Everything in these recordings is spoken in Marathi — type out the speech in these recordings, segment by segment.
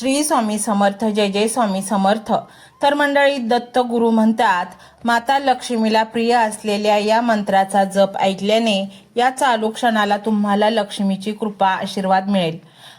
श्री स्वामी समर्थ, जय जय स्वामी समर्थ। तर मंडळी, दत्त गुरु म्हणतात, माता लक्ष्मीला प्रिय असलेल्या या मंत्राचा जप ऐकल्याने या चालू क्षणाला तुम्हाला लक्ष्मीची कृपा आशीर्वाद मिळेल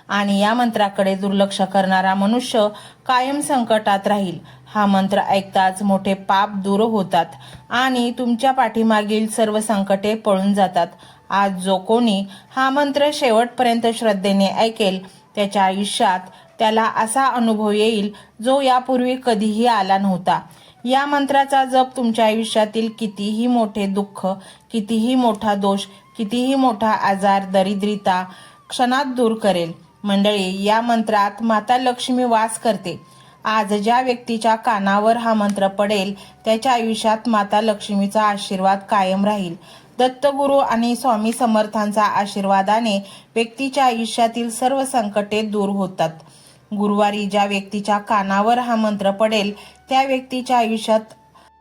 आणि या मंत्राकडे दुर्लक्ष करणारा मनुष्य कायम संकटात राहील। हा मंत्र ऐकताच मोठे पाप दूर होतात आणि तुमच्या पाठीमागील सर्व संकटे पळून जातात। आज जो कोणी हा मंत्र शेवटपर्यंत श्रद्धेने ऐकेल त्याच्या आयुष्यात त्याला असा अनुभव येईल जो यापूर्वी कधीही आला नव्हता। या मंत्राचा जप तुमच्या आयुष्यातील कितीही मोठे दुःख, कितीही मोठा दोष, कितीही मोठा आजार, दरिद्रता क्षणात दूर करेल। मंडळी, या मंत्रात माता लक्ष्मी वास करते। आज ज्या व्यक्तीच्या कानावर हा मंत्र पडेल त्याच्या आयुष्यात माता लक्ष्मीचा आशीर्वाद कायम राहील। दत्तगुरु आणि स्वामी समर्थांचा आशीर्वादाने व्यक्तीच्या आयुष्यातील सर्व संकटे दूर होतात। गुरुवारी ज्या व्यक्तीच्या कानावर हा मंत्र पडेल त्या व्यक्तीच्या आयुष्यात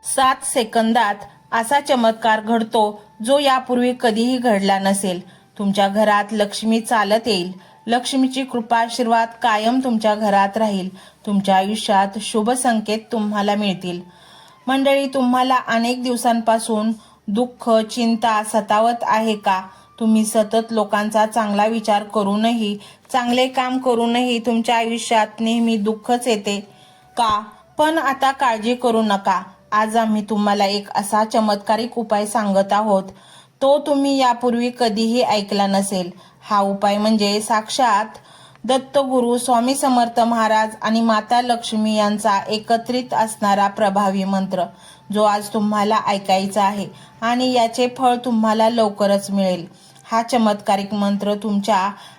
7 सेकंदात असा चमत्कार घडतो जो यापूर्वी कधीही घडला नसेल। तुमच्या घरात लक्ष्मी चालत येईल। लक्ष्मीची कृपा आशीर्वाद कायम तुमच्या घरात राहील। तुमच्या आयुष्यात शुभ संकेत तुम्हाला मिळतील। मंडळी, तुम्हाला अनेक दिवसांपासून दुःख, चिंता सतावत आहे का? तुम्ही सतत लोकांचा चांगला विचार करूनही, चांगले काम करूनही तुमच्या आयुष्यात नेहमी दुःखच येते का? पण आता काळजी करू नका। आज आम्ही तुम्हाला एक असा चमत्कारिक उपाय सांगत आहोत तो तुम्ही यापूर्वी कधीही ऐकला नसेल। हा उपाय म्हणजे साक्षात दत्तगुरु स्वामी समर्थ महाराज आणि माता लक्ष्मी यांचा एकत्रित असणारा प्रभावी मंत्र, जो आज तुम्हाला ऐकायचा आहे आणि याचे फळ तुम्हाला लवकरच मिळेल। हा चमत्कारिक मंत्र तुमच्या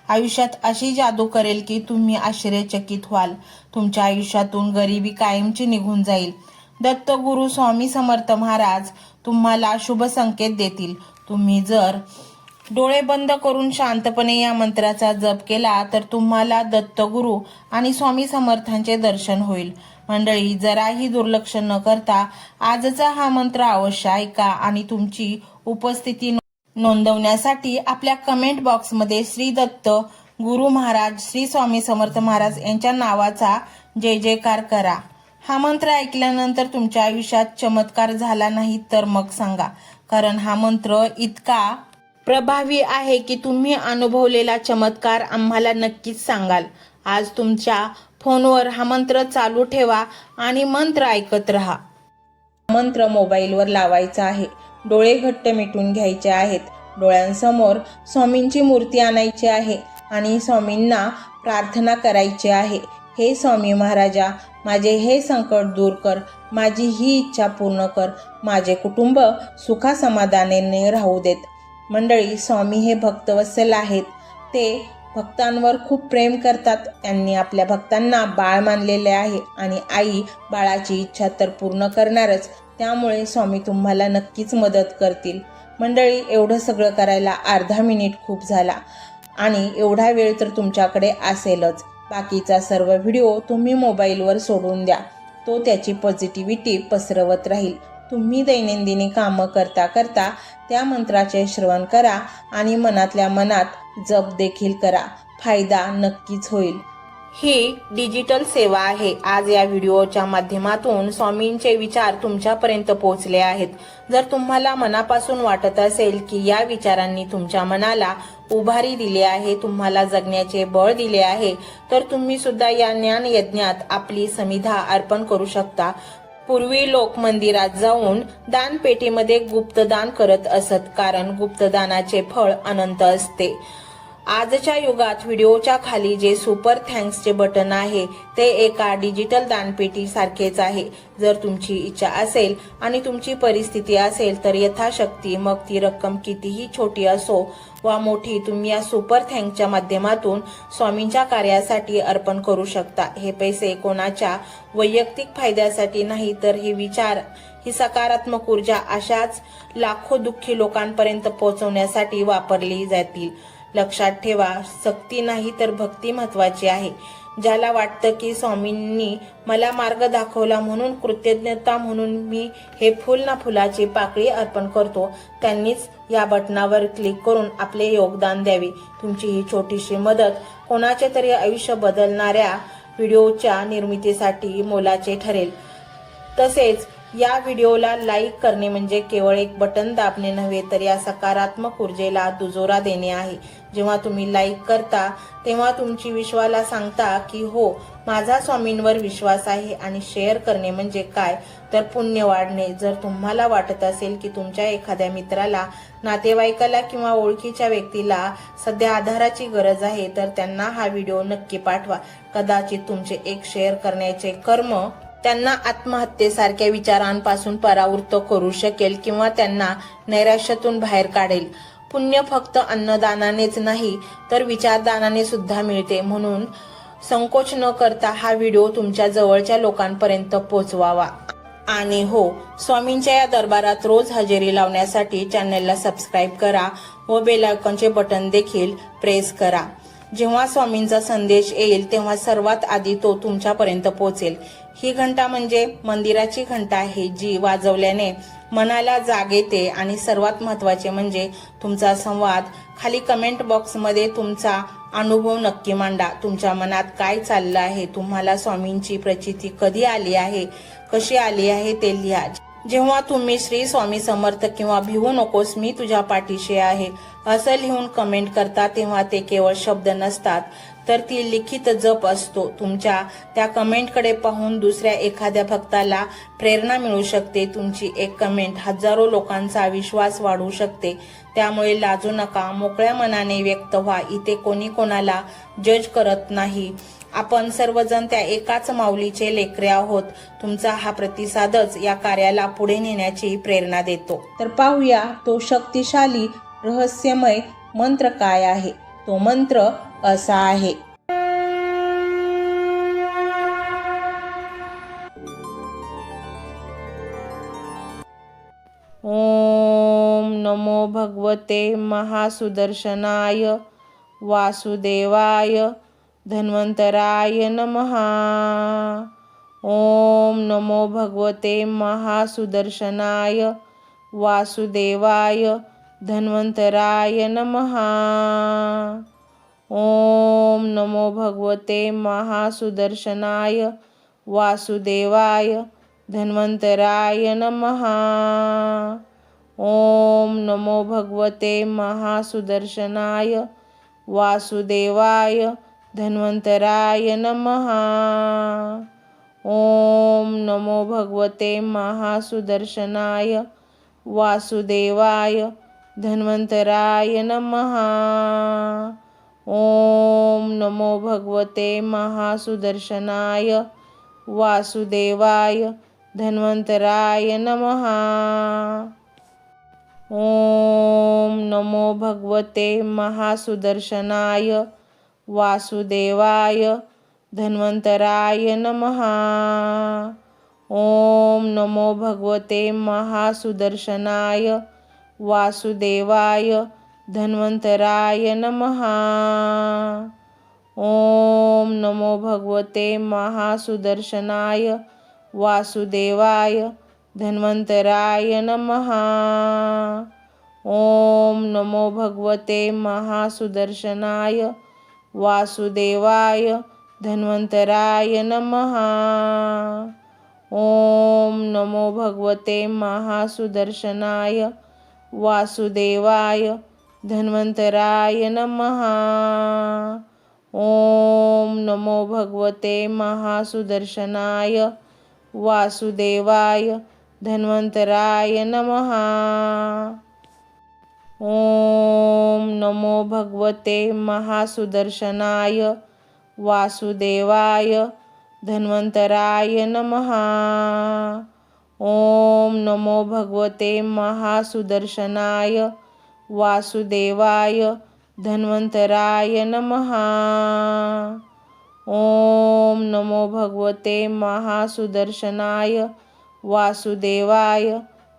आयुष्यात अशी जादू करेल की तुम्ही आश्चर्यचकित व्हाल। तुमच्या आयुष्यातून गरिबी कायमची निघून जाईल। दत्तगुरु स्वामी समर्थ महाराज तुम्हाला शुभ संकेत देतील। तुम्ही जर डोळे बंद करून शांतपणे या मंत्राचा जप केला तर तुम्हाला दत्तगुरु आणि स्वामी समर्थांचे दर्शन होईल। मंडळी, जराही दुर्लक्ष न करता आजचा हा मंत्र अवश्य ऐका आणि तुमची उपस्थिती नोंदवण्यासाठी आपल्या कमेंट बॉक्समध्ये श्री दत्त गुरु महाराज, श्री स्वामी समर्थ महाराज यांच्या नावाचा जय जयकार करा। हा मंत्र ऐकल्यानंतर तुमच्या आयुष्यात चमत्कार झाला नाही तर मग सांगा, कारण हा मंत्र इतका प्रभावी आहे की तुम्ही अनुभवलेला चमत्कार आम्हाला नक्कीच सांगाल। आज तुमच्या फोनवर हा मंत्र चालू ठेवा आणि मंत्र ऐकत राहा। मंत्र मोबाईलवर लावायचा आहे। डोळे घट्ट मिटून घ्यायचे आहेत। डोळ्यांसमोर स्वामींची मूर्ती आणायची आहे आणि स्वामींना प्रार्थना करायची आहे, हे स्वामी महाराजा, माझे हे संकट दूर कर, माझी ही इच्छा पूर्ण कर, माझे कुटुंब सुखासमाधानाने राहू देत। मंडळी, स्वामी हे भक्तवत्सल आहेत। ते भक्तांवर खूप प्रेम करतात। त्यांनी आपल्या भक्तांना बाळ मानलेले आहे आणि आई बाळाची इच्छा तर पूर्ण करणारच, त्यामुळे स्वामी तुम्हाला नक्कीच मदत करतील। मंडळी, एवढं सगळं करायला अर्धा मिनिट खूप झाला आणि एवढा वेळ तर तुमच्याकडे असेलच। बाकीचा सर्व व्हिडिओ तुम्ही मोबाईलवर सोडून द्या, तो त्याची पॉझिटिव्हिटी पसरवत राहील। तुम्ही दैनंदिनी कामं करता करता त्या मंत्राचे श्रवण करा आणि मनातल्या मनात जप देखील करा, फायदा नक्कीच होईल। ही डिजिटल सेवा आहे। आज या व्हिडिओच्या माध्यमातून स्वामींचे विचार तुमच्यापर्यंत पोहोचले आहेत। जर तुम्हाला मनापासून वाटत असेल की या विचारांनी तुमच्या मनाला उभारी दिली आहे, तुम्हाला जगण्याचे बळ दिले आहे, तर तुम्ही सुद्धा या ज्ञान यज्ञात आपली समिधा अर्पण करू शकता। पूर्वी लोक मंदिरात जाऊन दानपेटीमध्ये गुप्तदान करत असत, कारण गुप्तदानाचे फळ अनंत असते। आजच्या युगात व्हिडिओच्या खाली जे सुपर थँक्सचे बटन आहे ते एका डिजिटल दानपेटी सारखेच आहे। जर तुमची इच्छा असेल आणि तुमची परिस्थिती असेल तर यथाशक्ती, मग ती रक्कम कितीही छोटी असो वा मोठी, तुम्ही या सुपर थँक्सच्या माध्यमातून स्वामींच्या कार्यासाठी अर्पण करू शकता। हे पैसे कोणाच्या वैयक्तिक फायद्यासाठी नाही, तर हे विचार, ही सकारात्मक ऊर्जा अशाच लाखो दुःखी लोकांपर्यंत पोहोचवण्यासाठी वापरली जातील। लक्षात ठेवा, सक्ती नाही तर भक्ती महत्वाची आहे। ज्याला वाटतं की स्वामींनी मला मार्ग दाखवला म्हणून कृतज्ञता म्हणून मी हे फुल ना फुलाची पाकळी अर्पण करतो, त्यांनीच या बटनावर क्लिक करून आपले योगदान द्यावे। तुमची ही छोटीशी मदत कोणाचे तरी आयुष्य बदलणाऱ्या व्हिडिओच्या निर्मितीसाठी मोलाचे ठरेल। तसेच या व्हिडिओला लाईक करणे म्हणजे केवळ एक बटन दाबणे नव्हे तर या सकारात्मक ऊर्जेला दुजोरा देणे आहे। जेव्हा तुम्ही लाईक करता तेव्हा तुमची विश्वाला सांगता की हो, माझा स्वामींवर विश्वास आहे। आणि शेअर करणे म्हणजे काय तर पुण्य वाढणे। जर तुम्हाला वाटत असेल की तुमच्या एखाद्या मित्राला, नातेवाईकाला किंवा ओळखीच्या व्यक्तीला सध्या आधाराची गरज आहे तर त्यांना हा व्हिडिओ नक्की पाठवा। कदाचित तुमचे एक शेअर करण्याचे कर्म त्यांना आत्महत्येसारख्या विचारांपासून परावृत्त करू शकेल किंवा त्यांना नैराश्यातून बाहेर काढेल। पुण्य फक्त अन्नदानानेच नाही तर विचारदानाने सुद्धा मिळते। म्हणून संकोच न करता हा व्हिडिओ तुमच्या जवळच्या लोकांपर्यंत पोहोचवावा। आणि हो, स्वामींच्या या दरबारात रोज हजेरी लावण्यासाठी चॅनलला सबस्क्राईब करा व बेल आयकॉनचे बटन देखील प्रेस करा। जेव्हा स्वामींचा संदेश येईल तेव्हा सर्वात आधी तो तुमच्यापर्यंत पोहोचेल। ही घंटा म्हणजे मंदिराची घंटा आहे जी वाजवल्याने मनाला जाग येते। आणि सर्वात महत्त्वाचे म्हणजे तुमचा संवाद। खाली कमेंट बॉक्समध्ये तुमचा अनुभव नक्की मांडा। तुमच्या मनात काय चाललं आहे, तुम्हाला स्वामींची प्रचिती कधी आली आहे, कशी आली आहे ते लिहा। जेव्हा तुम्ही श्री स्वामी समर्थ किंवा भिवू नकोस मी तुझ्या पाठीशी आहे असं लिहून कमेंट करता तेव्हा ते केवळ शब्द नसतात तर ती लिखित जप असतो। तुमच्या त्या कमेंटकडे पाहून दुसऱ्या एखाद्या भक्ताला प्रेरणा मिळू शकते। तुमची एक कमेंट हजारो लोकांचा विश्वास वाढवू शकते। त्यामुळे लाजू नका, मोकळ्या मनाने व्यक्त व्हा। इथे कोणी कोणाला जज करत नाही। आपण सर्वजण त्या एकाच माऊलीचे लेकरे आहोत। तुमचा हा प्रतिसादच या कार्याला पुढे नेण्याची प्रेरणा देतो। तर पाहूया तो शक्तिशाली रहस्यमय मंत्र काय आहे। तो मंत्र असा आहे। ओम नमो भगवते महासुदर्शनाय वासुदेवाय धन्वंतराय नमः। ओम नमो भगवते महासुदर्शनाय वासुदेवाय धन्वंतराय नमः। ओम नमो भगवते महासुदर्शनाय वासुदेवाय धन्वंतराय नमः। ओम नमो भगवते महासुदर्शनाय वासुदेवाय धन्वंतराय नमः। ओम नमो भगवते महासुदर्शनाय वासुदेवाय धन्वंतराय नमः। ओम नमो भगवते महासुदर्शनाय वासुदेवाय धन्वंतराय नमः। ओम नमो भगवते महासुदर्शनाय वासुदेवाय धन्वंतराय नमः। ओम नमो भगवते महासुदर्शनाय वासुदेवाय धन्वंतराय नमः। ओम नमो भगवते महासुदर्शनाय वासुदेवाय धन्वंतराय नमः। ओम नमो भगवते महासुदर्शनाय वासुदेवाय धन्वंतराय नमः। ओम नमो भगवते महासुदर्शनाय वासुदेवाय धन्वंतराय नमः। ओम नमो भगवते महासुदर्शनाय वासुदेवाय धन्वंतराय नमः। ओम नमो भगवते महासुदर्शनाय वासुदेवाय धन्वंतराय नमः। ओम नमो भगवते महासुदर्शनाय वासुदेवाय धन्वंतराय नमः। ओम नमो भगवते महासुदर्शनाय वासुदेवाय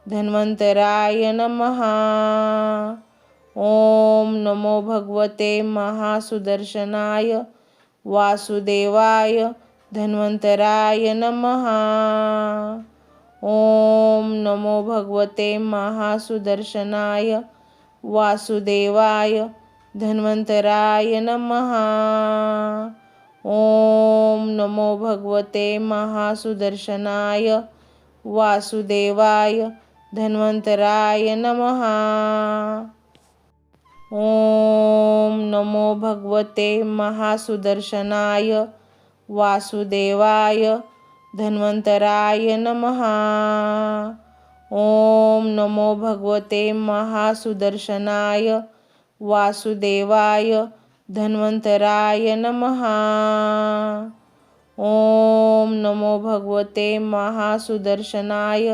धन्वंतराय नमः। ओम नमो भगवते महासुदर्शनाय वासुदेवाय धन्वंतराय नमः। ओम नमो भगवते महासुदर्शनाय वासुदेवाय धन्वंतराय नमः। ओम नमो भगवते महासुदर्शनाय वासुदेवाय धन्वंतराय नमः। ओम नमो भगवते महासुदर्शनाय वासुदेवाय धन्वंतराय नमः। ओम नमो भगवते महासुदर्शनाय वासुदेवाय धन्वंतराय नमः। ओम नमो भगवते महासुदर्शनाय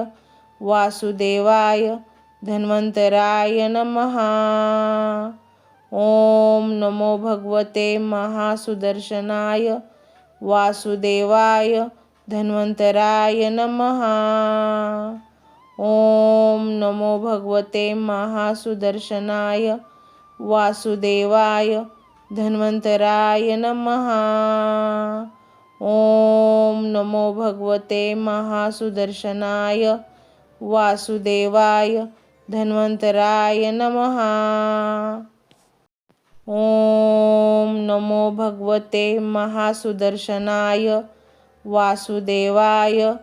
वासुदेवाय धन्वंतराय नमः। ओम नमो भगवते महासुदर्शनाय वासुदेवाय धन्वंतराय नमः। ओम नमो भगवते महासुदर्शनाय वासुदेवाय धन्वंतराय नमः। ओम नमो भगवते महासुदर्शनाय वासुदेवाय धन्वंतराय नमः। ओम नमो भगवते महासुदर्शनाय वासुदेवाय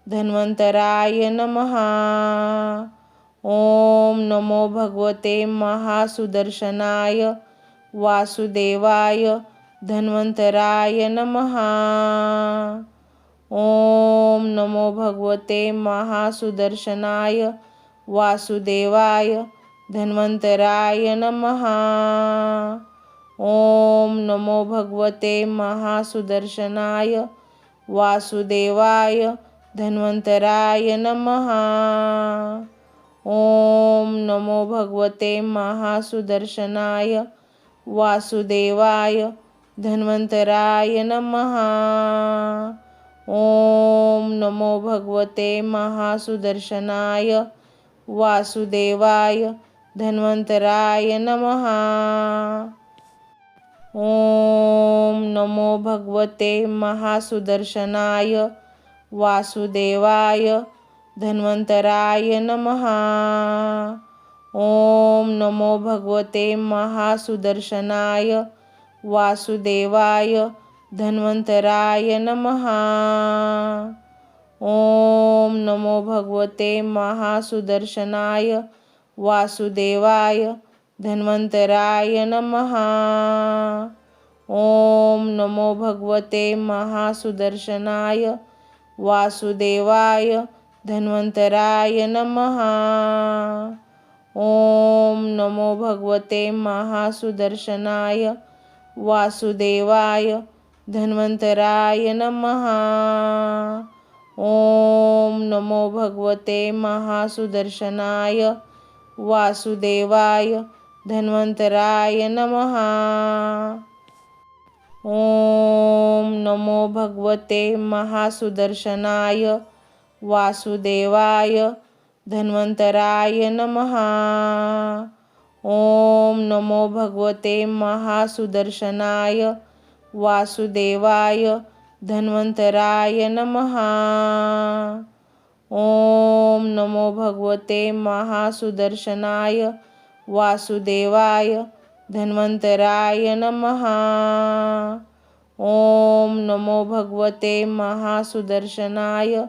धन्वंतराय नमः। ओम नमो भगवते महासुदर्शनाय वासुदेवाय धन्वंतराय नमः। ओम नमो भगवते महासुदर्शनाय वासुदेवाय धन्वंतराय नमः। ओम नमो भगवते महासुदर्शनाय वासुदेवाय धन्वंतराय नमः। ओम नमो भगवते महासुदर्शनाय वासुदेवाय धन्वंतराय नमः। ओम नमो भगवते महासुदर्शनाय वासुदेवाय धन्वंतराय नमः। ओम नमो भगवते महासुदर्शनाय वासुदेवाय धन्वंतराय नमः। ओम नमो भगवते महासुदर्शनाय वासुदेवाय धन्वंतराय नमः। ओम नमो भगवते महासुदर्शनाय वासुदेवाय धन्वंतराय नमः। ओम नमो भगवते महासुदर्शनाय वासुदेवाय धन्वंतराय नमः। ओम नमो भगवते महासुदर्शनाय वासुदेवाय धन्वंतराय नमः। ओम नमो भगवते महासुदर्शनाय वासुदेवाय धन्वंतराय नमः। ओम नमो भगवते महासुदर्शनाय वासुदेवाय धन्वंतराय नमः। ओम नमो भगवते महासुदर्शनाय वासुदेवाय धन्वंतराय नमः। ओम नमो भगवते महासुदर्शनाय वासुदेवाय धन्वंतराय नमः। ओम नमो भगवते महासुदर्शनाय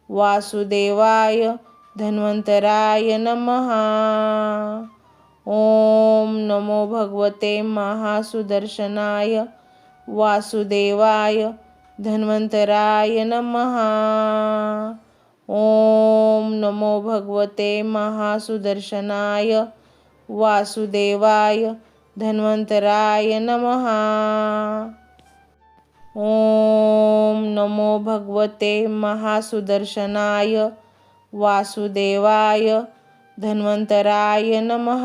वासुदेवाय धन्वंतराय नमः। ओम नमो भगवते महासुदर्शनाय वासुदेवाय धन्वंतराय नमः। ओम नमो भगवते महासुदर्शनाय वासुदेवाय धन्वंतराय नमः। ओम नमो भगवते महासुदर्शनाय वासुदेवाय धन्वंतराय नमः।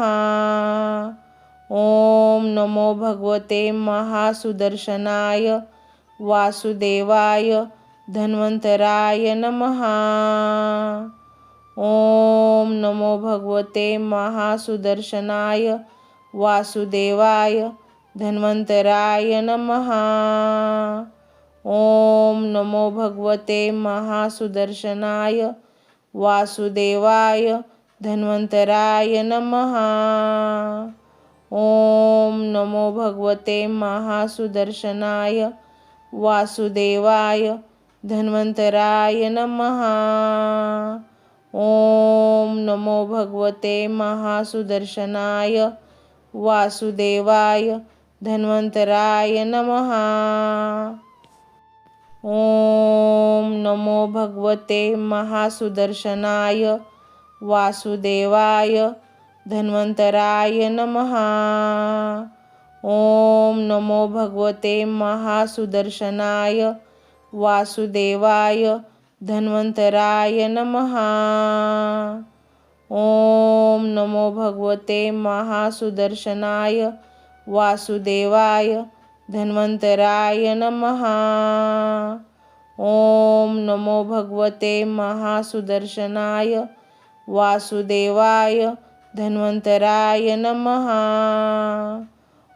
ओम नमो भगवते महासुदर्शनाय वासुदेवाय धन्वंतराय नमः। ओम नमो भगवते महासुदर्शनाय वासुदेवाय धन्वंतराय नमः। ओम नमो भगवते महासुदर्शनाय वासुदेवाय धन्वंतराय नमः। ओम नमो भगवते महासुदर्शनाय वासुदेवाय धन्वन्तराय नमः। ओम नमो भगवते महासुदर्शनाय वासुदेवाय धन्वन्तराय नमः। ओम नमो भगवते महासुदर्शनाय वासुदेवाय धन्वन्तराय नमः। ओम नमो भगवते महासुदर्शनाय वासुदेवाय धन्वन्तराय नमः। ओम नमो भगवते महासुदर्शनाय वासुदेवाय धन्वन्तराय नमः। ओम नमो भगवते महासुदर्शनाय वासुदेवाय धन्वन्तराय नमः।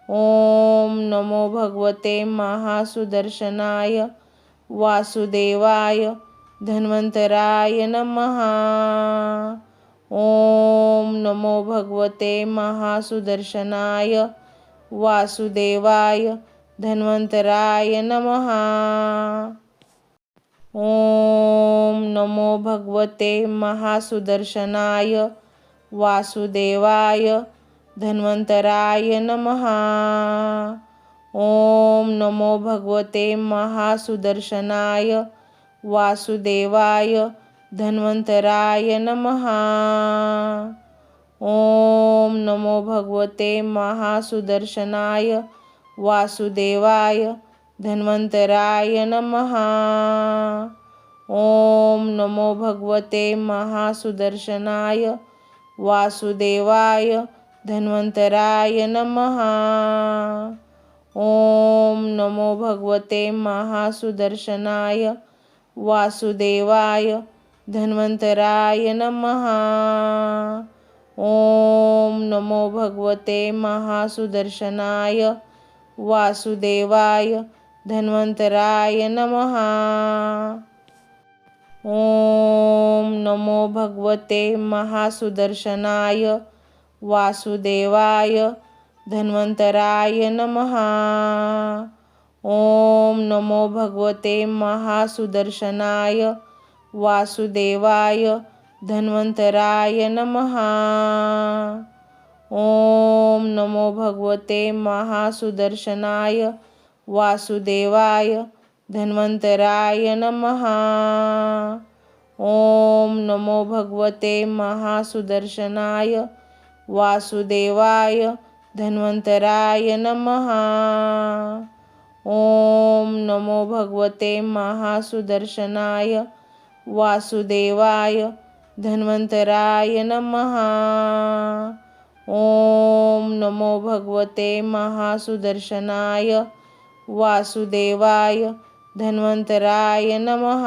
ओम नमो भगवते महासुदर्शनाय वासुदेवाय धन्वन्तराय नमः। ओम नमो भगवते महासुदर्शनाय वासुदेवाय धन्वन्तराय नमः। ओम नमो भगवते महासुदर्शनाय वासुदेवाय धन्वन्तराय नमः। ओम नमो भगवते महासुदर्शनाय वासुदेवाय धन्वन्तराय नमः। ओम नमो भगवते महासुदर्शनाय वासुदेवाय धन्वन्तराय नमः। ओम नमो भगवते महासुदर्शनाय वासुदेवाय धन्वन्तराय नमः। ओम नमो भगवते महासुदर्शनाय वासुदेवाय धन्वन्तराय नमः। ओम नमो भगवते महासुदर्शनाय वासुदेवाय धन्वन्तराय नमः। ओम नमो भगवते महासुदर्शनाय वासुदेवाय धन्वन्तराय नमः। ओम नमो भगवते महासुदर्शनाय वासुदेवाय धन्वन्तराय नमः। ओम नमो भगवते महासुदर्शनाय वासुदेवाय धन्वन्तराय नमः। ओम नमो भगवते महासुदर्शनाय वासुदेवाय धन्वन्तराय नमः। ओम नमो भगवते महासुदर्शनाय वासुदेवाय धन्वन्तराय नमः। ओम नमो भगवते महासुदर्शनाय वासुदेवाय धन्वन्तराय नमः।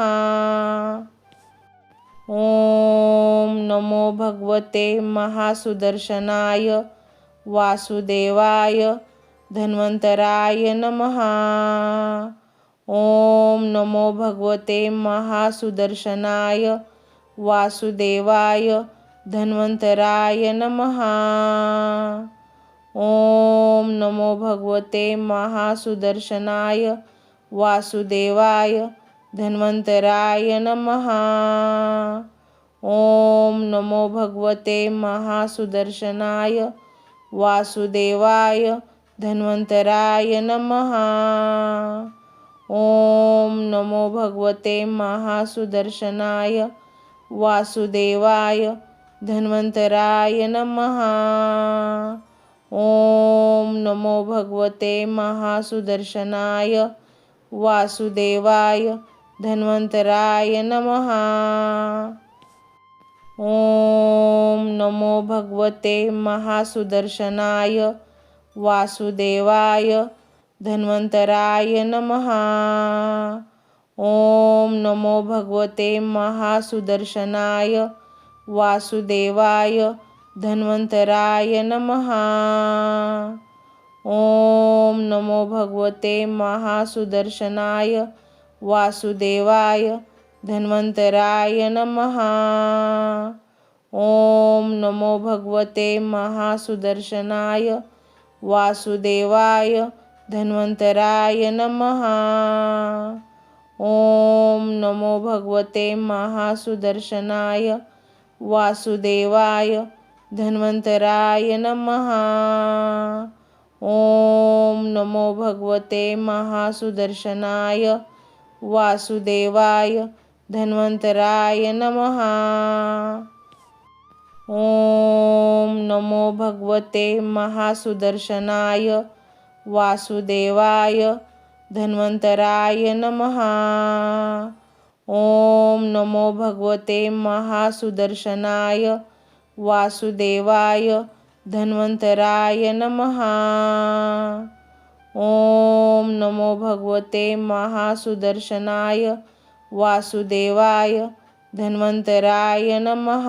ओम नमो भगवते महासुदर्शनाय वासुदेवाय धन्वन्तराय नमः। ओम नमो भगवते महासुदर्शनाय वासुदेवाय धन्वन्तराय नमः। ओम नमो भगवते महासुदर्शनाय वासुदेवाय धन्वन्तराय नमः। ओम नमो भगवते महासुदर्शनाय वासुदेवाय धन्वन्तराय नमः। ओम नमो भगवते महासुदर्शनाय वासुदेवाय धन्वन्तराय नमः। ओम नमो भगवते महासुदर्शनाय वासुदेवाय धन्वन्तराय नमः। ओम नमो भगवते महासुदर्शनाय वासुदेवाय धन्वन्तराय नमः। ओम नमो भगवते महासुदर्शनाय वासुदेवाय धन्वन्तराय नमः। ओम नमो भगवते महासुदर्शनाय वासुदेवाय धन्वन्तराय नमः। ओम नमो भगवते महासुदर्शनाय वासुदेवाय धन्वन्तराय नमः। ओम नमो भगवते महासुदर्शनाय वासुदेवाय धन्वन्तराय नमः। ओम नमो भगवते महासुदर्शनाय वासुदेवाय धन्वन्तराय नमः। ओम नमो भगवते महासुदर्शनाय वासुदेवाय धन्वन्तराय नमः। ओम नमो भगवते महासुदर्शनाय वासुदेवाय धन्वन्तराय नमः। ओम नमो भगवते महासुदर्शनाय वासुदेवाय धन्वन्तराय नमः।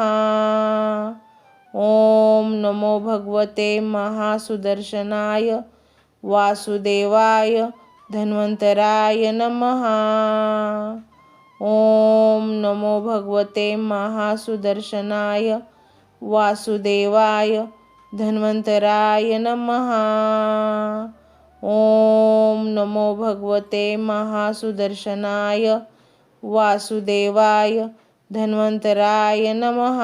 ओम नमो भगवते महासुदर्शनाय वासुदेवाय धन्वन्तराय नमः। ओम नमो भगवते महासुदर्शनाय वासुदेवाय धन्वन्तराय नमः। ओम नमो भगवते महासुदर्शनाय वासुदेवाय धन्वन्तराय नमः।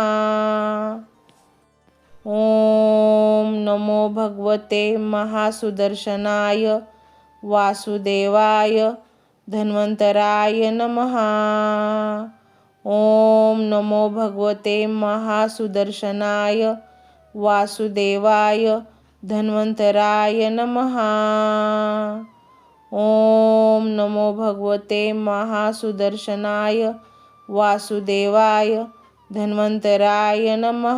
ओम नमो भगवते महासुदर्शनाय वासुदेवाय धन्वन्तराय नमः। ओम नमो भगवते महासुदर्शनाय वासुदेवाय धन्वन्तराय नमः। ओम नमो भगवते महासुदर्शनाय वासुदेवाय धन्वन्तराय नमः।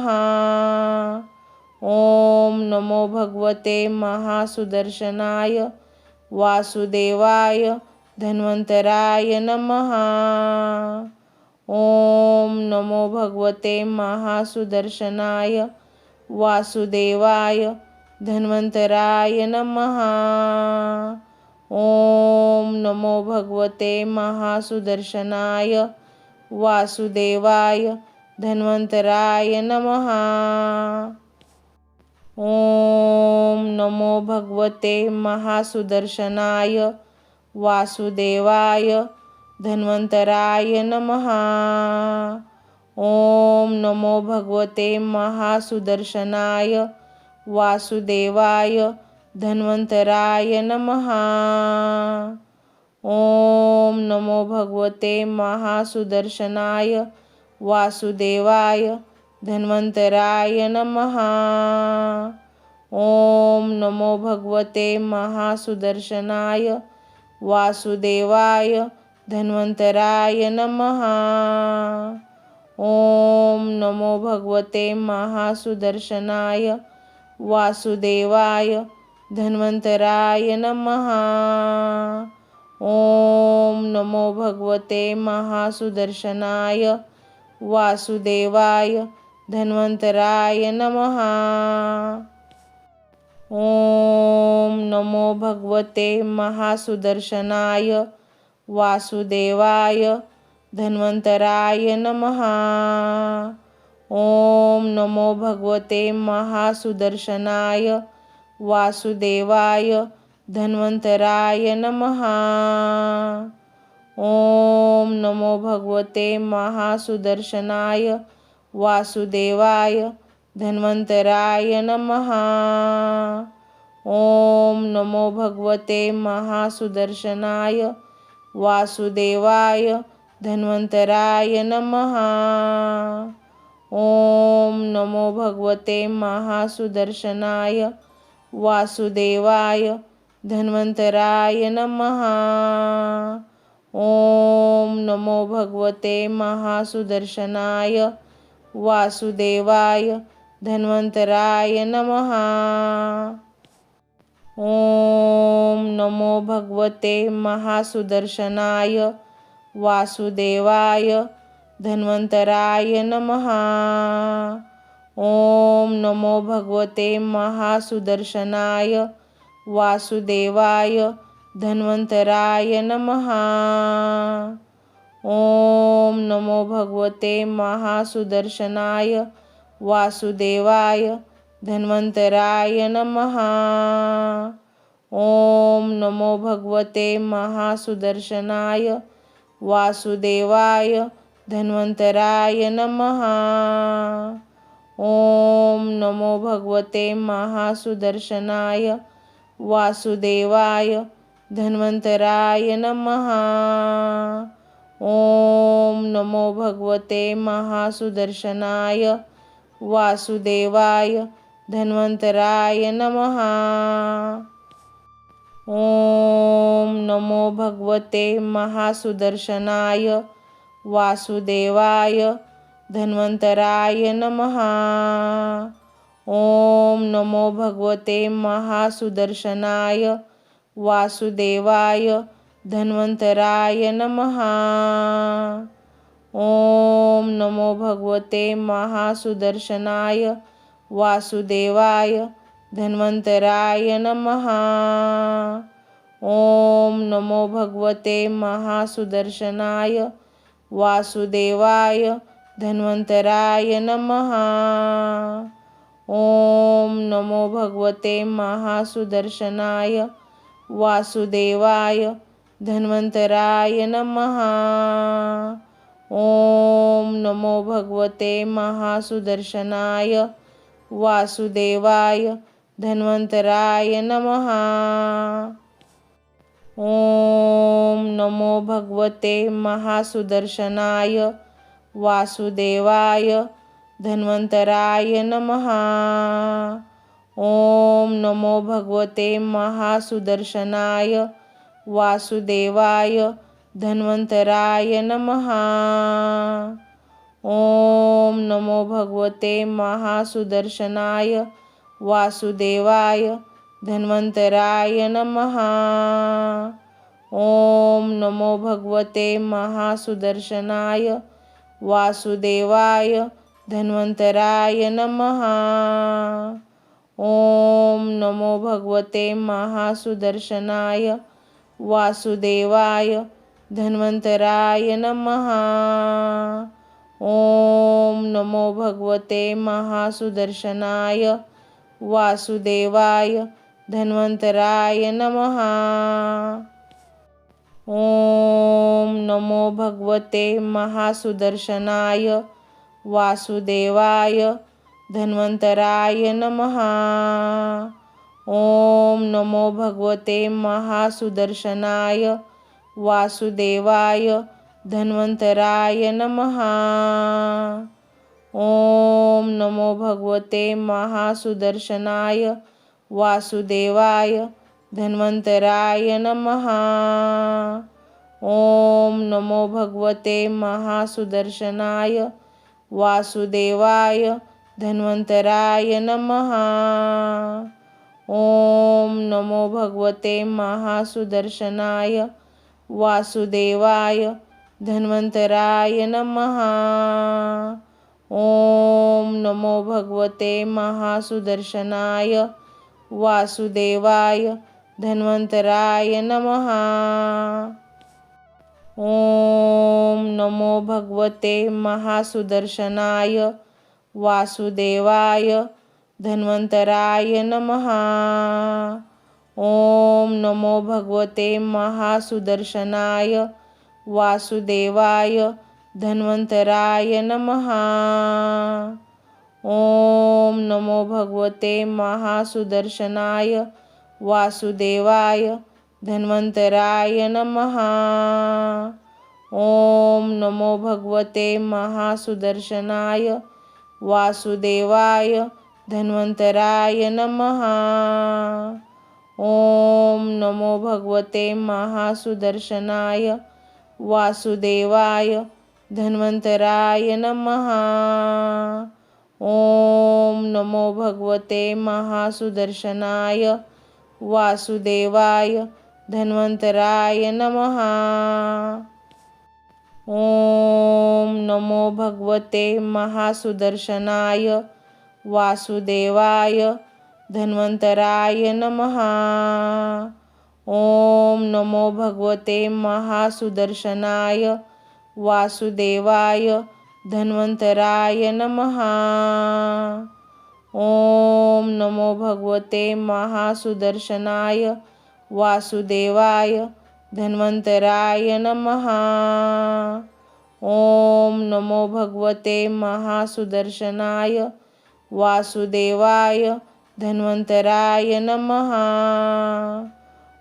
ओम नमो भगवते महासुदर्शनाय वासुदेवाय धन्वन्तराय नमः। ओम नमो भगवते महासुदर्शनाय वासुदेवाय धन्वन्तराय नमः। ओम नमो भगवते महासुदर्शनाय वासुदेवाय धन्वन्तराय नमः। ओम नमो भगवते महासुदर्शनाय वासुदेवाय धन्वन्तराय नमः। ओम नमो भगवते महासुदर्शनाय वासुदेवाय धन्वन्तराय नमः। ओम नमो भगवते महासुदर्शनाय वासुदेवाय धन्वन्तराय नमः। ओम नमो भगवते महासुदर्शनाय वासुदेवाय धन्वन्तराय नमः। ओम नमो भगवते महासुदर्शनाय वासुदेवाय धन्वन्तराय नमः। ओम नमो भगवते महासुदर्शनाय वासुदेवाय धन्वन्तराय नमः। ओम नमो भगवते महासुदर्शनाय वासुदेवाय धन्वन्तराय नमः। ओम नमो भगवते महासुदर्शनाय वासुदेवाय धन्वन्तराय नमः। ओम नमो भगवते महासुदर्शनाय वासुदेवाय धन्वन्तराय नमः। ओम नमो भगवते महासुदर्शनाय वासुदेवाय धन्वन्तराय नमः। ओम नमो भगवते महासुदर्शनाय वासुदेवाय धन्वन्तराय नमः। ओम नमो भगवते महासुदर्शनाय वासुदेवाय धन्वन्तराय नमः। ओम नमो भगवते महासुदर्शनाय वासुदेवाय धन्वन्तराय नमः। ओम नमो भगवते महासुदर्शनाय वासुदेवाय धन्वन्तराय नमः। ओम नमो भगवते महासुदर्शनाय वासुदेवाय धन्वन्तराय नमः। ओम नमो भगवते महासुदर्शनाय वासुदेवाय धन्वंतराय नमः। ओम नमो भगवते महासुदर्शनाय वासुदेवाय धन्वंतराय नमः। ओम नमो भगवते महासुदर्शनाय वासुदेवाय धन्वंतराय नमः। ओम नमो भगवते महासुदर्शनाय वासुदेवाय धन्वंतराय नमः। ओम नमो भगवते महासुदर्शनाय वासुदेवाय धन्वंतराय नमः। ओम नमो भगवते महासुदर्शनाय वासुदेवाय धन्वंतराय नमः। ओम नमो भगवते महासुदर्शनाय वासुदेवाय धन्वंतराय नमः। ओम नमो भगवते महासुदर्शनाय वासुदेवाय धन्वंतराय नमः। ओम नमो भगवते महासुदर्शनाय वासुदेवाय धन्वंतराय नमः। ओम नमो भगवते महासुदर्शनाय वासुदेवाय धन्वंतराय नमः। ओम नमो भगवते महासुदर्शनाय वासुदेवाय धन्वंतराय नमः। ओम नमो भगवते महासुदर्शनाय वासुदेवाय धन्वंतराय नमः। ओम नमो भगवते महासुदर्शनाय वासुदेवाय धन्वंतराय नमः। ओम नमो भगवते महासुदर्शनाय वासुदेवाय धन्वंतराय नमः। ओम नमो भगवते महासुदर्शनाय वासुदेवाय धन्वंतराय नमः। ओम नमो भगवते महासुदर्शनाय वासुदेवाय धन्वंतराय नमः। ओम नमो भगवते महासुदर्शनाय वासुदेवाय धन्वंतराय नमः। ओम नमो भगवते महासुदर्शनाय वासुदेवाय धन्वंतराय नमः। ओम नमो भगवते महासुदर्शनाय वासुदेवाय धन्वंतराय नमः। ओम नमो भगवते महासुदर्शनाय वासुदेवाय धन्वंतराय नमः। ओम नमो भगवते महासुदर्शनाय वासुदेवाय धन्वंतराय नमः। ओम नमो भगवते महासुदर्शनाय वासुदेवाय धन्वंतराय नमः। ओम नमो भगवते महासुदर्शनाय वासुदेवाय धन्वंतराय नमः। ओम नमो भगवते महासुदर्शनाय वासुदेवाय धन्वंतराय नमः। ओम नमो भगवते महासुदर्शनाय वासुदेवाय धन्वंतराय नमः। ओम नमो भगवते महासुदर्शनाय वासुदेवाय धन्वंतराय नमः। ओम नमो भगवते महासुदर्शनाय वासुदेवाय धन्वंतराय नमः। ओम नमो भगवते महासुदर्शनाय वासुदेवाय धन्वंतराय नमः। ओम नमो भगवते महासुदर्शनाय वासुदेवाय धन्वंतराय नमः। ओम नमो भगवते महासुदर्शनाय वासुदेवाय धन्वन्तराय नमः। ओम नमो भगवते महासुदर्शनाय वासुदेवाय धन्वन्तराय नमः।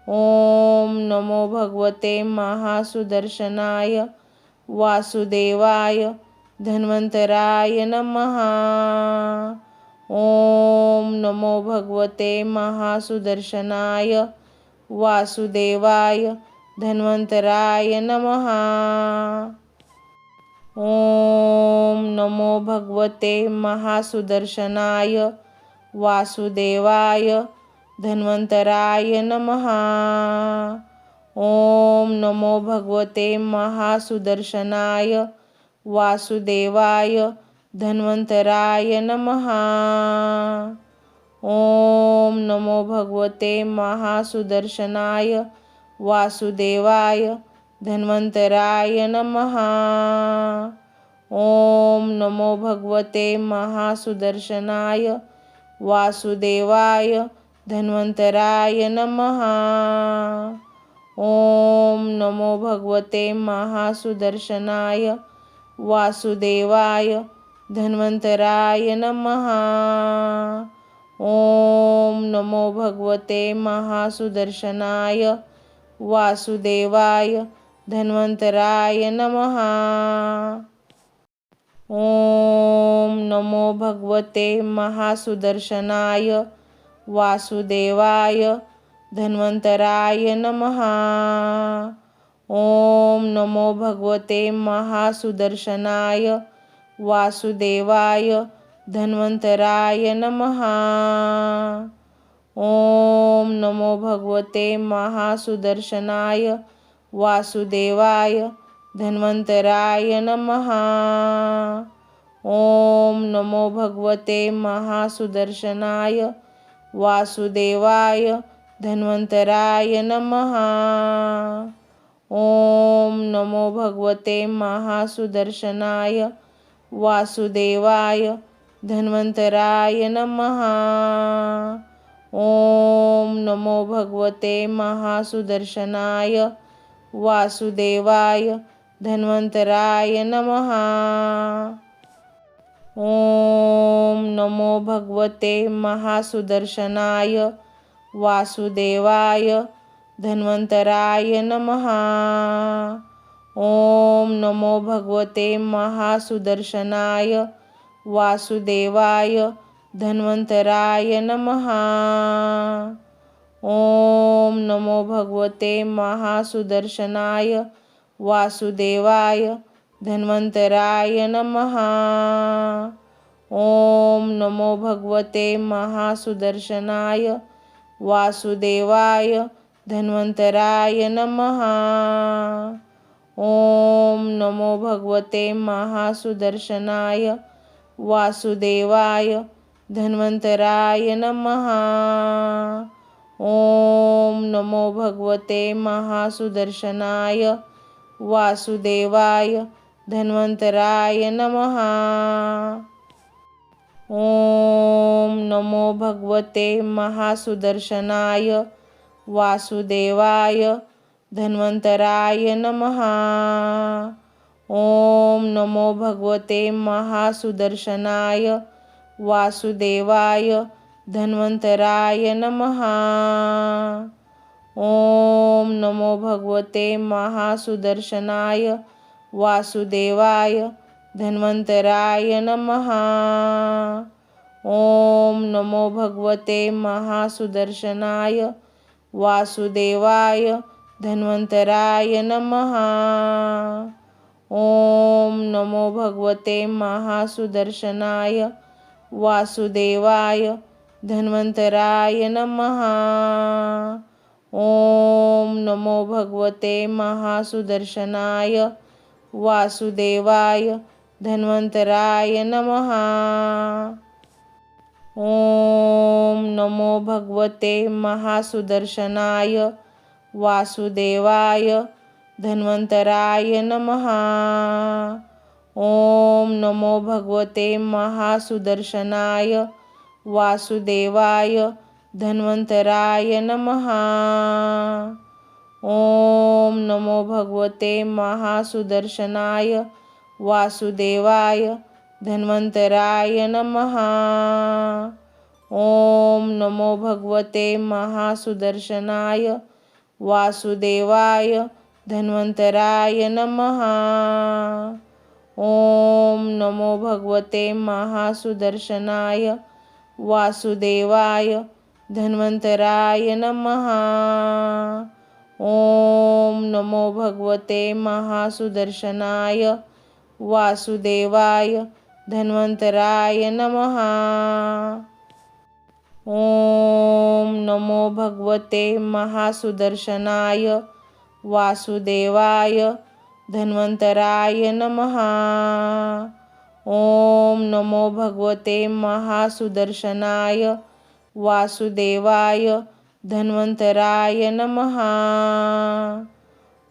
ओम नमो भगवते महासुदर्शनाय वासुदेवाय धन्वन्तराय नमः। ओम नमो भगवते महासुदर्शनाय वासुदेवाय धन्वन्तराय नमः। ओम नमो भगवते महासुदर्शनाय वासुदेवाय धन्वन्तराय नमः। ओम नमो भगवते महासुदर्शनाय वासुदेवाय धन्वन्तराय नमः। ओम नमो भगवते महासुदर्शनाय वासुदेवाय धन्वन्तराय नमः। ओम नमो भगवते महासुदर्शनाय वासुदेवाय धन्वन्तराय नमः। ओम नमो भगवते महासुदर्शनाय वासुदेवाय धन्वन्तराय नमः। ओम नमो भगवते महासुदर्शनाय वासुदेवाय धन्वन्तराय नमः। ओम नमो भगवते महासुदर्शनाय वासुदेवाय धन्वन्तराय नमः। ओम नमो भगवते महासुदर्शनाय वासुदेवाय धन्वन्तराय नमः। ओम नमो भगवते महासुदर्शनाय वासुदेवाय धन्वन्तराय नमः। ओम नमो भगवते महासुदर्शनाय वासुदेवाय धन्वन्तराय नमः। ओम नमो भगवते महासुदर्शनाय वासुदेवाय धन्वन्तराय नमः। ओम नमो भगवते महासुदर्शनाय वासुदेवाय धन्वन्तराय नमः। ओम नमो भगवते महासुदर्शनाय वासुदेवाय धन्वन्तराय नमः। ओम नमो भगवते महासुदर्शनाय वासुदेवाय धन्वन्तराय नमः। ओम नमो भगवते महासुदर्शनाय वासुदेवाय धन्वन्तराय नमः। ओम नमो भगवते महासुदर्शनाय वासुदेवाय धन्वन्तराय नमः। ओम नमो भगवते महासुदर्शनाय वासुदेवाय धन्वन्तराय नमः। ओम नमो भगवते महासुदर्शनाय वासुदेवाय धन्वन्तराय नमः। ओम नमो भगवते महासुदर्शनाय वासुदेवाय धन्वन्तराय नमः। ओम नमो भगवते महासुदर्शनाय वासुदेवाय धन्वन्तराय नमः। ओम नमो भगवते महासुदर्शनाय वासुदेवाय धन्वन्तराय नमः। ओम नमो भगवते महासुदर्शनाय वासुदेवाय धन्वन्तराय नमः। ओम नमो भगवते महासुदर्शनाय वासुदेवाय धन्वन्तराय नमः। ओम नमो भगवते महासुदर्शनाय वासुदेवाय धन्वन्तराय नमः। ओम नमो भगवते महासुदर्शनाय वासुदेवाय धन्वन्तराय नमः। ओम नमो भगवते महासुदर्शनाय वासुदेवाय धन्वन्तराय नमः। ओम नमो भगवते महासुदर्शनाय वासुदेवाय धन्वन्तराय नमः। ओम नमो भगवते महासुदर्शनाय वासुदेवाय धन्वन्तराय नमः। ओम नमो भगवते महासुदर्शनाय वासुदेवाय धन्वन्तराय नमः। ओम नमो भगवते महासुदर्शनाय वासुदेवाय धन्वन्तराय नमः। ओम नमो भगवते महासुदर्शनाय वासुदेवाय धन्वन्तराय नमः। ओम नमो भगवते महासुदर्शनाय वासुदेवाय धन्वन्तराय नमः।